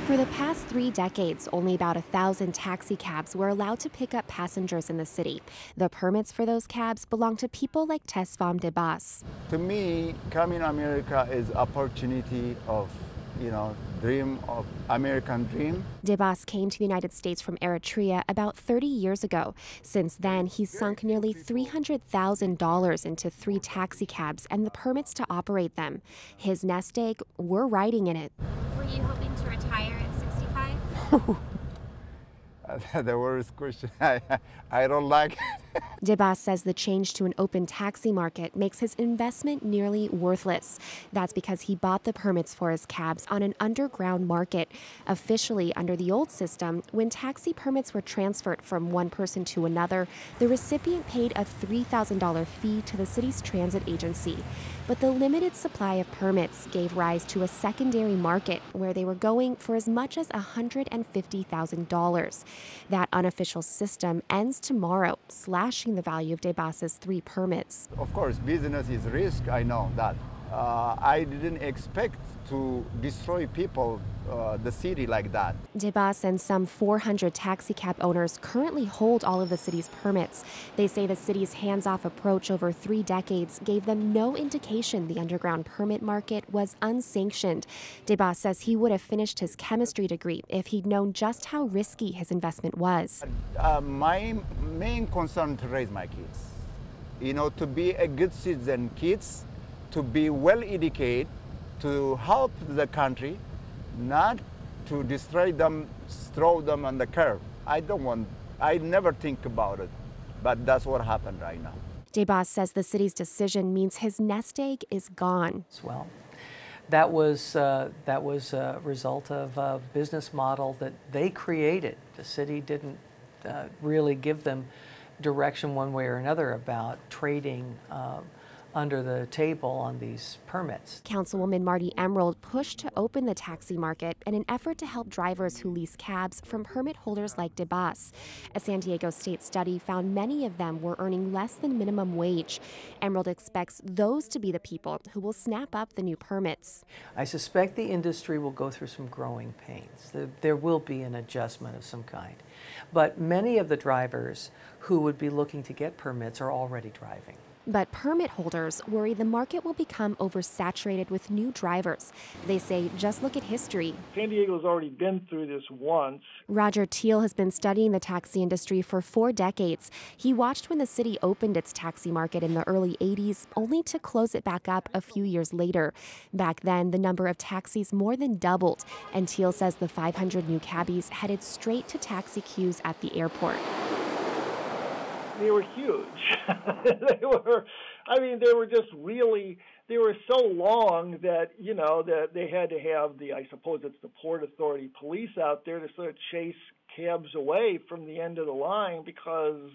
For the past 3 decades, only about 1,000 taxi cabs were allowed to pick up passengers in the city. The permits for those cabs belong to people like Tesfam Debas. To me, coming to America is opportunity of, dream of American dream. Debas came to the United States from Eritrea about 30 years ago. Since then, he's sunk nearly $300,000 into 3 taxi cabs and the permits to operate them. His nest egg, we're riding in it. Were you hoping to retire at 65? The worst question. I don't like it. Debas says the change to an open taxi market makes his investment nearly worthless. That's because he bought the permits for his cabs on an underground market. Officially, under the old system, when taxi permits were transferred from one person to another, the recipient paid a $3,000 fee to the city's transit agency. But the limited supply of permits gave rise to a secondary market where they were going for as much as $150,000. That unofficial system ends tomorrow, slashing the value of Debas's 3 permits. Of course, business is risk, I know that. I didn't expect to destroy people, the city like that. Debas and some 400 taxi cab owners currently hold all of the city's permits. They say the city's hands-off approach over 3 decades gave them no indication the underground permit market was unsanctioned. Debas says he would have finished his chemistry degree if he'd known just how risky his investment was. My main concern to raise my kids, to be a good citizen, kids, to be well educated, to help the country, not to destroy them, throw them on the curb. I never think about it, but that's what happened right now. Debas says the city's decision means his nest egg is gone. Well, that was a result of a business model that they created. The city didn't really give them direction one way or another about trading under the table on these permits. Councilwoman Marty Emerald pushed to open the taxi market in an effort to help drivers who lease cabs from permit holders like Debas. A San Diego State study found many of them were earning less than minimum wage. Emerald expects those to be the people who will snap up the new permits. I suspect the industry will go through some growing pains. There will be an adjustment of some kind. But many of the drivers who would be looking to get permits are already driving. But permit holders worry the market will become oversaturated with new drivers. They say, just look at history. San Diego's already been through this once. Roger Teal has been studying the taxi industry for 4 decades. He watched when the city opened its taxi market in the early 80s, only to close it back up a few years later. Back then, the number of taxis more than doubled, and Teal says the 500 new cabbies headed straight to taxi queues at the airport. They were huge. they were so long that, that they had to have I suppose it's the Port Authority police out there to sort of chase cabs away from the end of the line because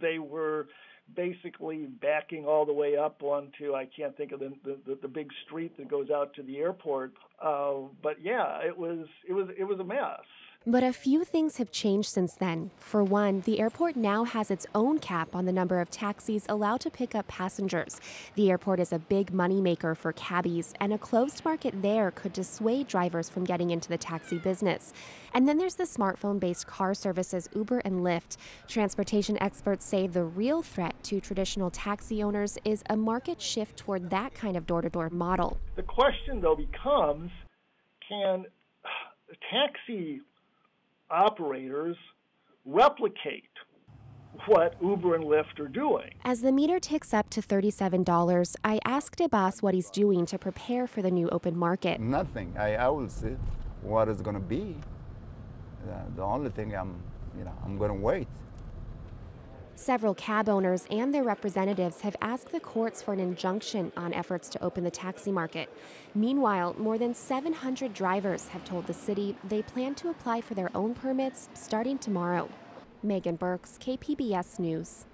they were basically backing all the way up onto, I can't think of the big street that goes out to the airport. But yeah, it was a mess. But a few things have changed since then. For one, the airport now has its own cap on the number of taxis allowed to pick up passengers. The airport is a big moneymaker for cabbies, and a closed market there could dissuade drivers from getting into the taxi business. And then there's the smartphone-based car services Uber and Lyft. Transportation experts say the real threat to traditional taxi owners is a market shift toward that kind of door-to-door model. The question, though, becomes, can taxi operators replicate what Uber and Lyft are doing? As the meter ticks up to $37, I asked Debas what he's doing to prepare for the new open market. Nothing. I will see what it's going to be. The only thing I'm going to wait. Several cab owners and their representatives have asked the courts for an injunction on efforts to open the taxi market. Meanwhile, more than 700 drivers have told the city they plan to apply for their own permits starting tomorrow. Megan Burks, KPBS News.